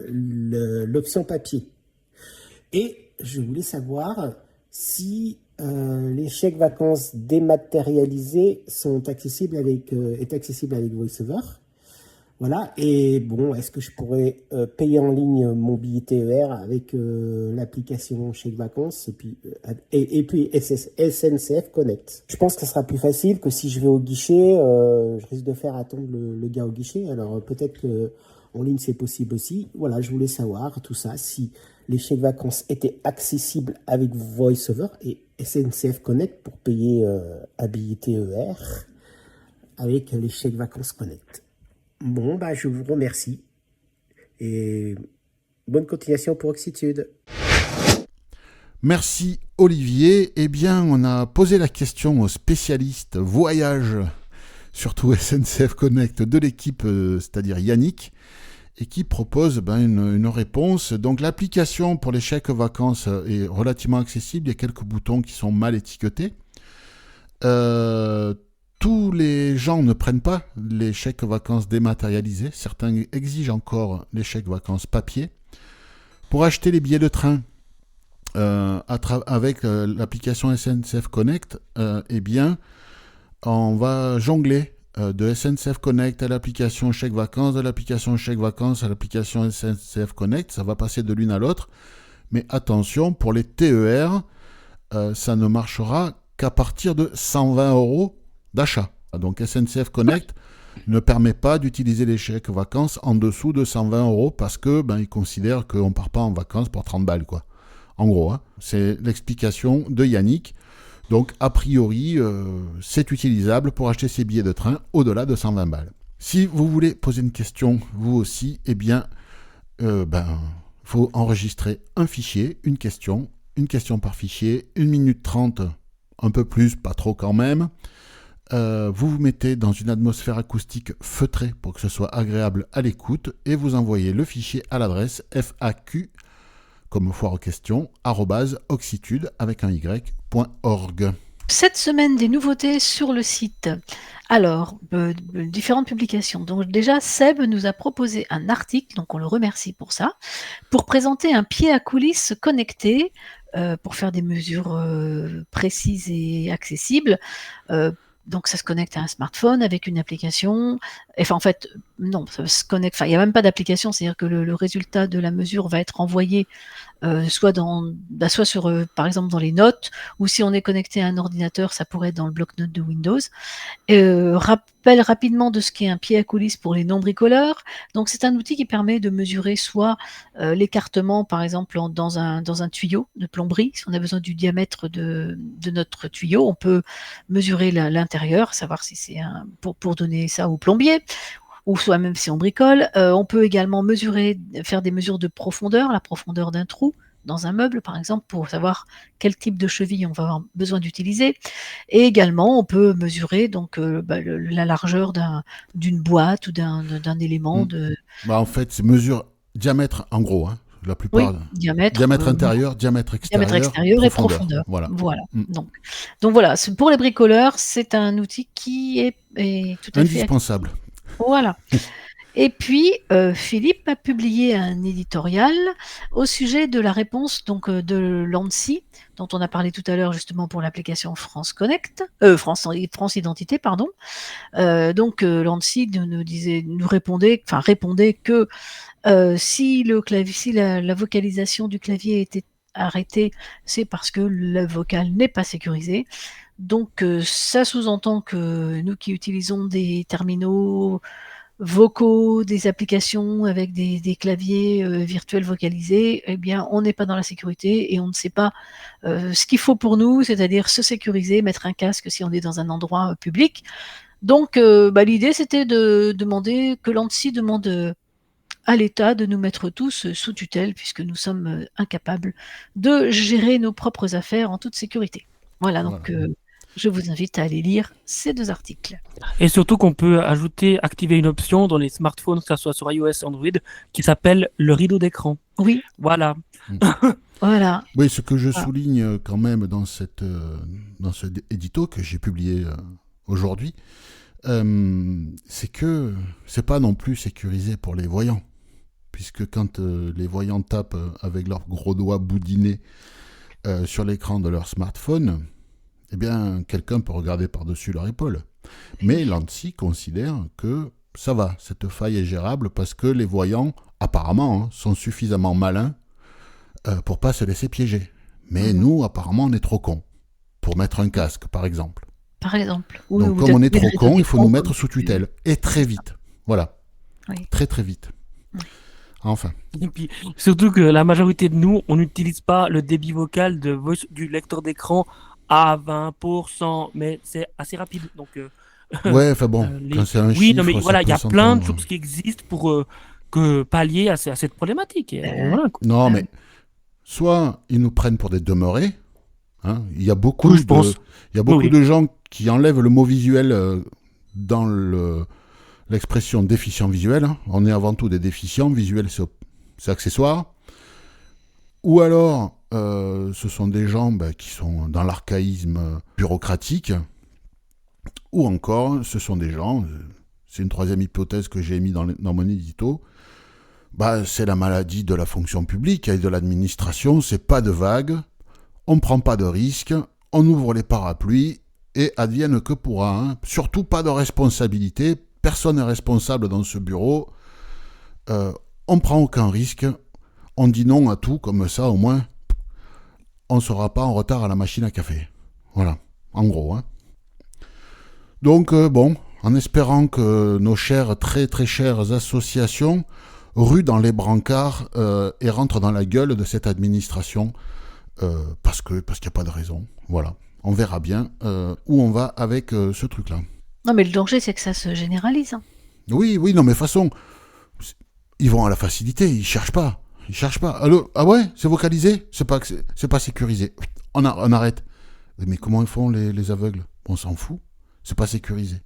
l'option papier. Et je voulais savoir si les chèques vacances dématérialisés est accessible avec VoiceOver. Voilà. Et bon, est-ce que je pourrais payer en ligne mon billet TER avec l'application chèques vacances et puis SNCF Connect. Je pense que ce sera plus facile que si je vais au guichet. Je risque de faire attendre le gars au guichet. Alors peut-être que en ligne c'est possible aussi. Voilà, je voulais savoir tout ça, si les chèques vacances étaient accessibles avec VoiceOver et SNCF Connect pour payer un billet TER avec les chèques vacances Connect. Bon, je vous remercie et bonne continuation pour Oxitude. Merci Olivier. Eh bien, on a posé la question aux spécialistes voyage, surtout SNCF Connect de l'équipe, c'est-à-dire Yannick, et qui propose une réponse. Donc l'application pour les chèques vacances est relativement accessible. Il y a quelques boutons qui sont mal étiquetés. Tous les gens ne prennent pas les chèques vacances dématérialisés. Certains exigent encore les chèques vacances papier. Pour acheter les billets de train avec l'application SNCF Connect, eh bien, on va jongler de SNCF Connect à l'application Chèque Vacances, de l'application Chèque Vacances à l'application SNCF Connect. Ça va passer de l'une à l'autre. Mais attention, pour les TER, ça ne marchera qu'à partir de 120 € d'achat. Donc SNCF Connect ne permet pas d'utiliser les chèques vacances en dessous de 120 € parce que ils considèrent qu'on ne part pas en vacances pour 30 balles, quoi. En gros, hein, c'est l'explication de Yannick. Donc, a priori, c'est utilisable pour acheter ses billets de train au-delà de 120 balles. Si vous voulez poser une question, vous aussi, eh bien, faut enregistrer un fichier, une question par fichier, 1 minute 30, un peu plus, pas trop quand même. Vous vous mettez dans une atmosphère acoustique feutrée pour que ce soit agréable à l'écoute et vous envoyez le fichier à l'adresse FAQ, comme foire aux questions, @oxitude avec un y.org. Cette semaine, des nouveautés sur le site. Alors, différentes publications. Donc déjà, Seb nous a proposé un article, donc on le remercie pour ça, pour présenter un pied à coulisses connecté, pour faire des mesures précises et accessibles. Donc ça se connecte à un smartphone avec une application. Enfin, en fait, non, ça se connecte. Enfin, il n'y a même pas d'application, c'est-à-dire que le résultat de la mesure va être envoyé soit sur, par exemple, dans les notes, ou si on est connecté à un ordinateur, ça pourrait être dans le bloc-notes de Windows. Rappel rapidement de ce qu'est un pied à coulisses pour les non-bricoleurs. Donc c'est un outil qui permet de mesurer soit l'écartement, par exemple, dans un tuyau de plomberie. Si on a besoin du diamètre de notre tuyau, on peut mesurer l'intérieur, savoir si c'est pour donner ça au plombier, ou soit même si on bricole. On peut également faire des mesures de profondeur, la profondeur d'un trou dans un meuble, par exemple, pour savoir quel type de cheville on va avoir besoin d'utiliser. Et également, on peut mesurer donc la largeur d'une boîte ou d'un élément de... En fait, c'est mesure diamètre en gros, hein, la plupart. Oui, diamètre intérieur, diamètre extérieur et profondeur. Voilà. Mm. Donc voilà, pour les bricoleurs, c'est un outil qui est tout à fait indispensable. Voilà. Et puis, Philippe a publié un éditorial au sujet de la réponse donc, de l'ANSSI, dont on a parlé tout à l'heure justement pour l'application France Connect, France Identité, pardon. Donc l'ANSSI répondait que si la vocalisation du clavier était arrêtée, c'est parce que le vocal n'est pas sécurisé. Donc ça sous-entend que nous qui utilisons des terminaux vocaux, des applications avec des claviers virtuels vocalisés, eh bien on n'est pas dans la sécurité et on ne sait pas ce qu'il faut pour nous, c'est-à-dire se sécuriser, mettre un casque si on est dans un endroit public. Donc l'idée c'était de demander que l'ANSSI demande à l'État de nous mettre tous sous tutelle puisque nous sommes incapables de gérer nos propres affaires en toute sécurité. Voilà. Donc je vous invite à aller lire ces 2 articles. Et surtout qu'on peut activer une option dans les smartphones, que ce soit sur iOS ou Android, qui s'appelle le rideau d'écran. Oui. Voilà. Voilà. Oui, ce que je souligne quand même dans ce édito que j'ai publié aujourd'hui, c'est que c'est pas non plus sécurisé pour les voyants. Puisque quand les voyants tapent avec leurs gros doigts boudinés sur l'écran de leur smartphone, eh bien, quelqu'un peut regarder par-dessus leur épaule. Mais l'ANSSI considère que ça va, cette faille est gérable parce que les voyants, apparemment, sont suffisamment malins pour pas se laisser piéger. Mais nous, apparemment, on est trop cons pour mettre un casque, par exemple. Donc, comme on est trop cons, il faut nous mettre sous tutelle. Et très vite. Voilà. Oui. Très, très vite. Oui. Enfin. Et puis, surtout que la majorité de nous, on n'utilise pas le débit vocal du lecteur d'écran à 20%, mais c'est assez rapide. Donc, ouais, enfin bon, quand c'est un chiffre... Oui, non, mais voilà, il y a plein de choses qui existent pour pallier à cette problématique. Voilà, quoi. Non, mais soit ils nous prennent pour des demeurés. Hein, il y a beaucoup, de gens qui enlèvent le mot visuel dans l'expression déficient visuel. Hein. On est avant tout des déficients. Visuel, c'est accessoire. Ou alors... ce sont des gens qui sont dans l'archaïsme bureaucratique, ou encore ce sont des gens, c'est une troisième hypothèse que j'ai mis dans mon édito, Bah, c'est la maladie de la fonction publique et de l'administration, c'est pas de vagues, on prend pas de risques, on ouvre les parapluies et advienne que pourra. Hein. Surtout pas de responsabilité, personne n'est responsable dans ce bureau, on prend aucun risque, on dit non à tout, comme ça au moins on ne sera pas en retard à la machine à café. Voilà, en gros. Hein. Donc bon, en espérant que nos chères, très très chères associations ruent dans les brancards et rentrent dans la gueule de cette administration, parce qu'il n'y a pas de raison. Voilà, on verra bien où on va avec ce truc-là. Non, mais le danger, c'est que ça se généralise. Hein. Oui, non, mais de toute façon, ils vont à la facilité, ils cherchent pas. Allô, ah ouais, c'est vocalisé, c'est pas sécurisé. On arrête. Mais comment ils font les aveugles? On s'en fout, c'est pas sécurisé.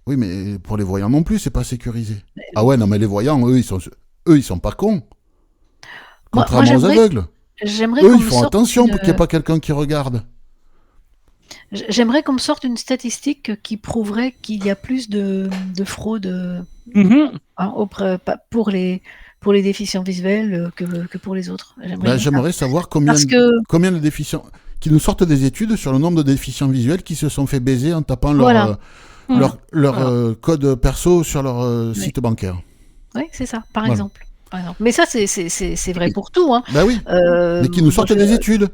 Oui, mais pour les voyants non plus, c'est pas sécurisé. Ah ouais, non, mais les voyants, eux, ils sont pas cons. Contrairement aux aveugles. J'aimerais Eux, qu'on ils me font sorte attention pour qu'il n'y ait pas quelqu'un qui regarde. J'aimerais qu'on me sorte une statistique qui prouverait qu'il y a plus de fraude pour les déficients visuels que pour les autres. J'aimerais savoir combien de déficients... Qui nous sortent des études sur le nombre de déficients visuels qui se sont fait baiser en tapant leur code perso sur leur site bancaire. Oui, c'est ça, par exemple. Mais ça, c'est vrai pour tout. Hein. Bah oui, mais qui nous sortent des études.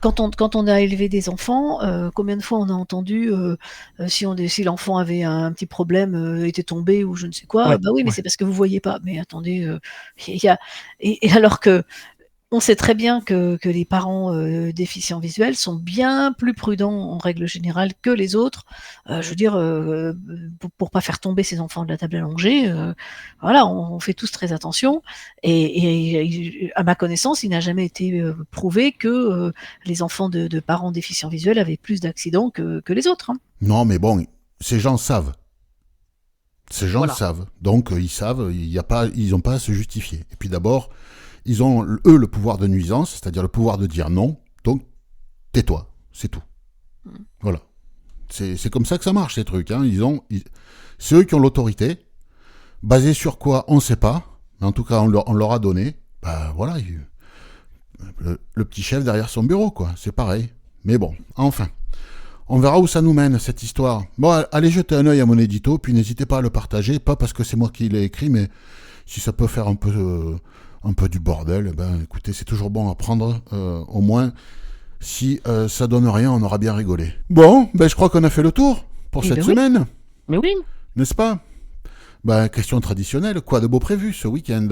Quand on a élevé des enfants, combien de fois on a entendu si l'enfant avait un petit problème, était tombé ou je ne sais quoi, bah oui, mais c'est parce que vous voyez pas. Mais attendez, et alors que on sait très bien que les parents déficients visuels sont bien plus prudents en règle générale que les autres. Je veux dire, pour pas faire tomber ses enfants de la table allongée, voilà, on fait tous très attention. Et à ma connaissance, il n'a jamais été prouvé que les enfants de parents déficients visuels avaient plus d'accidents que les autres. Hein. Non, mais bon, ces gens savent. Savent. Donc ils savent, ils n'ont pas à se justifier. Et puis d'abord, ils ont, eux, le pouvoir de nuisance, c'est-à-dire le pouvoir de dire non. Donc, tais-toi, c'est tout. Voilà. C'est comme ça que ça marche, ces trucs. Hein. C'est eux qui ont l'autorité. Basé sur quoi, on ne sait pas. Mais en tout cas, on leur a donné. Bah voilà, le petit chef derrière son bureau, quoi. C'est pareil. Mais bon, enfin. On verra où ça nous mène, cette histoire. Bon, allez jeter un œil à mon édito, puis n'hésitez pas à le partager. Pas parce que c'est moi qui l'ai écrit, mais si ça peut faire un peu du bordel, écoutez, c'est toujours bon à prendre, au moins, si ça donne rien, on aura bien rigolé. Bon, je crois qu'on a fait le tour pour cette semaine. Mais oui. N'est-ce pas? Question traditionnelle, quoi de beau prévu ce week-end?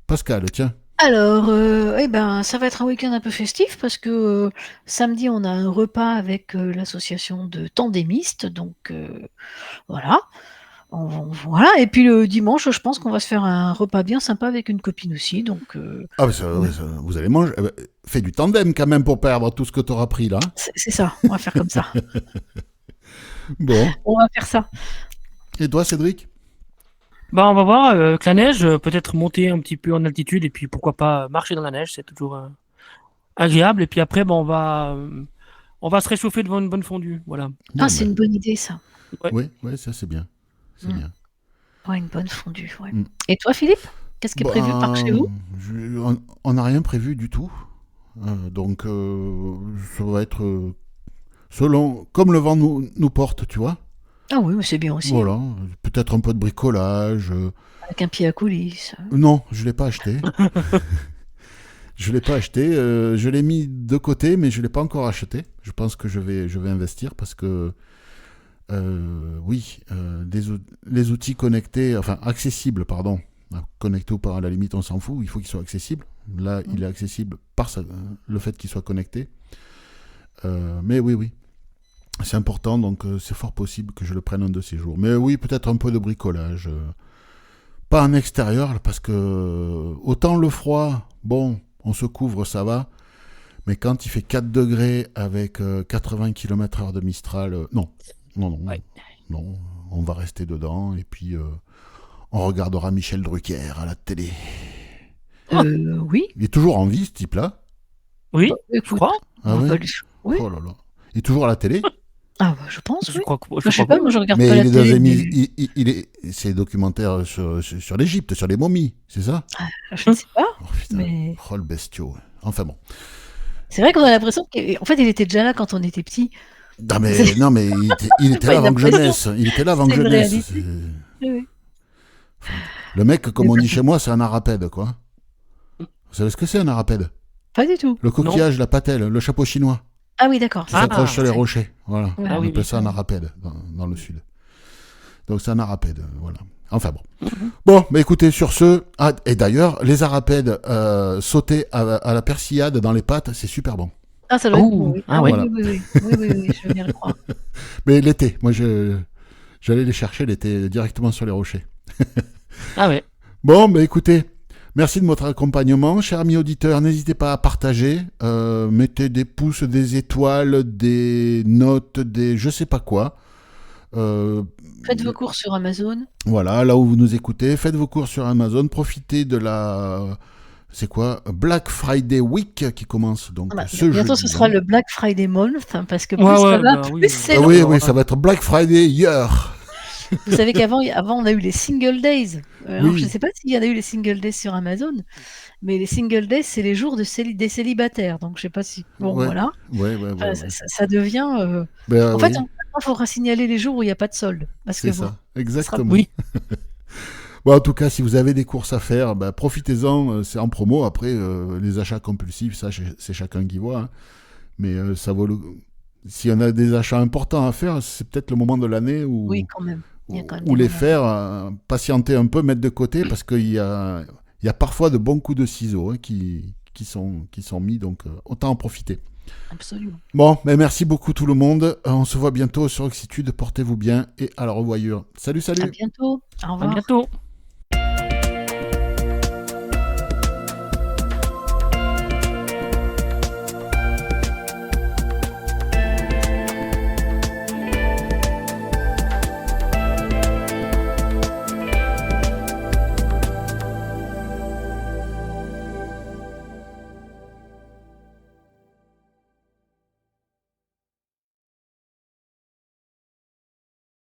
Pascal, tiens. Alors, ça va être un week-end un peu festif parce que samedi, on a un repas avec l'association de tandémistes, donc voilà. Voilà, et puis le dimanche, je pense qu'on va se faire un repas bien sympa avec une copine aussi. Donc, vous allez manger. Fais du tandem quand même pour perdre tout ce que tu auras pris là. C'est ça, on va faire comme ça. Bon. On va faire ça. Et toi, Cédric? On va voir avec la neige, peut-être monter un petit peu en altitude et puis pourquoi pas marcher dans la neige, c'est toujours agréable. Et puis après, on va se réchauffer devant une bonne fondue. Voilà. C'est une bonne idée ça. Ouais, ça c'est bien. C'est bien. Ouais, une bonne fondue. Ouais. Et toi, Philippe, qu'est-ce qui est prévu par chez vous? On n'a rien prévu du tout. Donc, ça va être selon comme le vent nous porte, tu vois. Ah oui, mais c'est bien aussi. Voilà, peut-être un peu de bricolage. Avec un pied à coulisses. Non, je ne l'ai pas acheté. Je l'ai mis de côté, mais je ne l'ai pas encore acheté. Je pense que je vais investir parce que les outils connectés, enfin accessibles, pardon. Connectés ou pas, à la limite, on s'en fout. Il faut qu'ils soient accessibles. Là, il est accessible par le fait qu'il soit connecté. Mais oui. C'est important, donc c'est fort possible que je le prenne un de ces jours. Mais oui, peut-être un peu de bricolage. Pas en extérieur, parce que autant le froid, bon, on se couvre, ça va. Mais quand il fait 4 degrés avec 80 km/h de Mistral, non, on va rester dedans. Et puis, on regardera Michel Drucker à la télé. Oui. Il est toujours en vie, ce type-là? Oui, je crois. Ah oui. Oui. Oh là là. Il est toujours à la télé? Ah bah, je pense, Je oui. crois que, Je sais crois pas, que- moi je regarde Mais pas la il est dans télé. c'est documentaire sur l'Égypte, sur les momies, c'est ça? Je ne sais pas, Oh putain, mais oh le bestiau. Enfin bon. c'est vrai qu'on a l'impression qu'en fait, il était déjà là quand on était petit. C'est Non mais il était pas là une avant que je impression, naisse. Il était là avant que c'est je une naisse. réalité. Oui. Le mec, comme Mais on pas dit chez moi, c'est un arapède, quoi. Vous savez ce que c'est un arapède? Pas du tout. Le coquillage, la patelle, le chapeau chinois Ah oui, d'accord. qui c'est ça. s'accroche sur les C'est- rochers. Voilà. Ouais. Ah On oui, appelle oui. ça un arapède dans le sud. Donc c'est un arapède, voilà. Enfin bon. Mhm. Bon, mais écoutez, sur ce... Ah, et d'ailleurs, les arapèdes sautés à la persillade dans les pâtes, c'est super bon. Ah, ça doit être Oh, bon, oui. ah Ah ouais. oui, oui, oui, oui, oui, oui, je veux bien le croire. Mais l'été, moi j'allais les chercher l'été directement sur les rochers. Ah ouais. Bon, bah écoutez, merci de votre accompagnement. Chers amis auditeurs, n'hésitez pas à partager. Mettez des pouces, des étoiles, des notes, des je sais pas quoi. Faites vos courses sur Amazon. Voilà, là où vous nous écoutez, faites vos courses sur Amazon. Profitez de la... C'est quoi? Black Friday Week qui commence donc Ah bah, ce bientôt, jeudi. ce sera le Black Friday Month, hein, parce que plus Ouais, ça ouais, va, bah plus oui. c'est Ah long. oui, oui, ça va être Black Friday Year. Vous savez avant, on a eu les single days. Alors, Oui. je ne sais pas s'il y en a eu les single days sur Amazon, mais les single days, c'est les jours des célibataires. Donc, je ne sais pas si. Bon, Ouais. voilà. Ouais. Enfin, ça devient. Ben, En fait, oui, maintenant, il faudra signaler les jours où il n'y a pas de solde. Parce que c'est bon, ça, exactement. Oui. Bon, en tout cas, si vous avez des courses à faire, ben, profitez-en, c'est en promo. Après, les achats compulsifs, ça, c'est chacun qui voit. Hein. Mais ça vaut le... S'il y en a des achats importants à faire, c'est peut-être le moment de l'année où, oui, quand même. Il y a quand même où des les moments. faire, patienter un peu, mettre de côté, parce qu'il y a parfois de bons coups de ciseaux hein, qui sont mis, donc autant en profiter. Absolument. Bon, mais merci beaucoup tout le monde. On se voit bientôt sur Oxitude. Portez-vous bien et à la revoyure. Salut, À salut. bientôt. Au À revoir. bientôt.